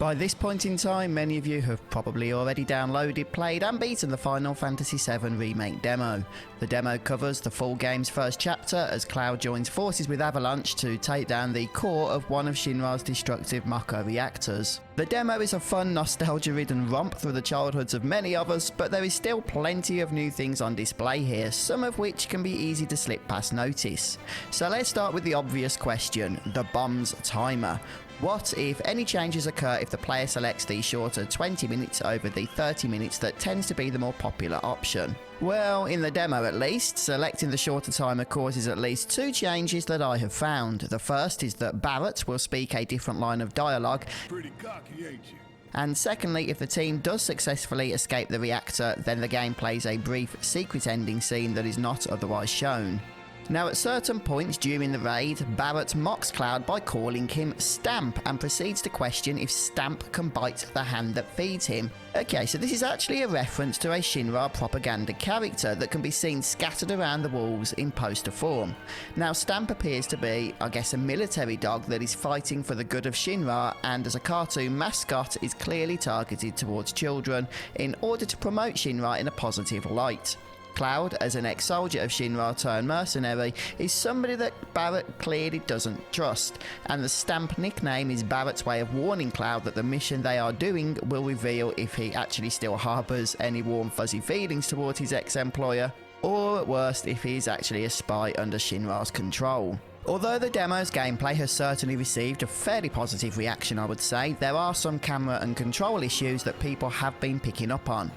By this point in time, many of you have probably already downloaded, played and beaten the Final Fantasy VII Remake demo. The demo covers the full game's first chapter as Cloud joins forces with Avalanche to take down the core of one of Shinra's destructive Mako reactors. The demo is a fun, nostalgia-ridden romp through the childhoods of many of us, but there is still plenty of new things on display here, some of which can be easy to slip past notice. So let's start with the obvious question, the bomb's timer. What, if any, changes occur if the player selects the shorter 20 minutes over the 30 minutes that tends to be the more popular option? Well, in the demo at least, selecting the shorter timer causes at least two changes that I have found. The first is that Barret will speak a different line of dialogue. Pretty cocky, ain't you? And secondly, if the team does successfully escape the reactor, then the game plays a brief secret ending scene that is not otherwise shown. Now, at certain points during the raid, Barret mocks Cloud by calling him Stamp and proceeds to question if Stamp can bite the hand that feeds him. Okay, so this is actually a reference to a Shinra propaganda character that can be seen scattered around the walls in poster form. Now, Stamp appears to be, I guess, a military dog that is fighting for the good of Shinra, and as a cartoon mascot is clearly targeted towards children in order to promote Shinra in a positive light. Cloud, as an ex-soldier of Shinra turned mercenary, is somebody that Barret clearly doesn't trust, and the Stamp nickname is Barret's way of warning Cloud that the mission they are doing will reveal if he actually still harbours any warm fuzzy feelings towards his ex-employer, or at worst if he is actually a spy under Shinra's control. Although the demo's gameplay has certainly received a fairly positive reaction, I would say, there are some camera and control issues that people have been picking up on.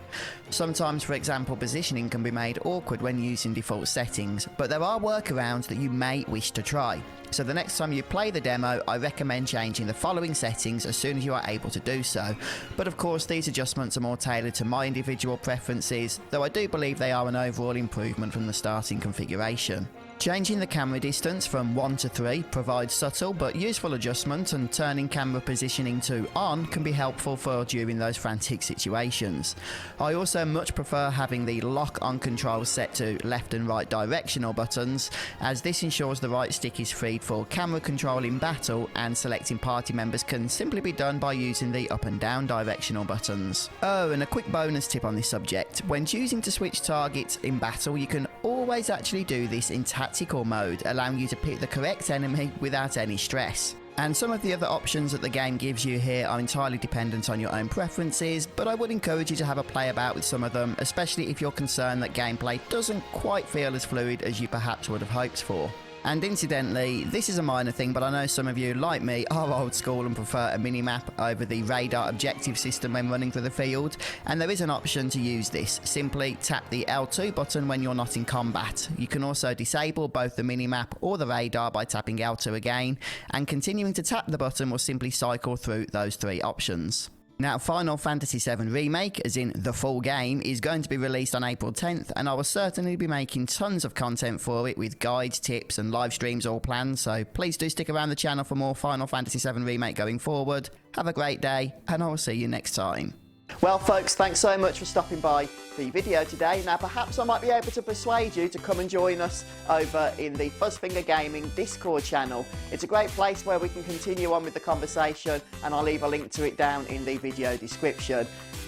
Sometimes, for example, positioning can be made awkward when using default settings, but there are workarounds that you may wish to try. So the next time you play the demo, I recommend changing the following settings as soon as you are able to do so. But of course, these adjustments are more tailored to my individual preferences, though I do believe they are an overall improvement from the starting configuration. Changing the camera distance from 1 to 3 provides subtle but useful adjustment, and turning camera positioning to on can be helpful for during those frantic situations. I also much prefer having the lock on controls set to left and right directional buttons, as this ensures the right stick is freed for camera control in battle, and selecting party members can simply be done by using the up and down directional buttons. Oh, and a quick bonus tip on this subject, when choosing to switch targets in battle, you can always actually do this in tactical mode, allowing you to pick the correct enemy without any stress. And some of the other options that the game gives you here are entirely dependent on your own preferences, but I would encourage you to have a play about with some of them, especially if you're concerned that gameplay doesn't quite feel as fluid as you perhaps would have hoped for. And incidentally, this is a minor thing, but I know some of you, like me, are old school and prefer a mini-map over the radar objective system when running through the field, and there is an option to use this. Simply tap the L2 button when you're not in combat. You can also disable both the mini-map or the radar by tapping L2 again, and continuing to tap the button will simply cycle through those three options. Now, Final Fantasy VII Remake, as in the full game, is going to be released on April 10th, and I will certainly be making tons of content for it with guides, tips and live streams all planned, so please do stick around the channel for more Final Fantasy VII Remake going forward. Have a great day, and I will see you next time. Well folks, thanks so much for stopping by the video today. Now perhaps I might be able to persuade you to come and join us over in the Fuzzfinger Gaming Discord channel. It's a great place where we can continue on with the conversation, and I'll leave a link to it down in the video description.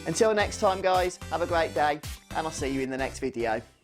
Until next time guys, have a great day, and I'll see you in the next video.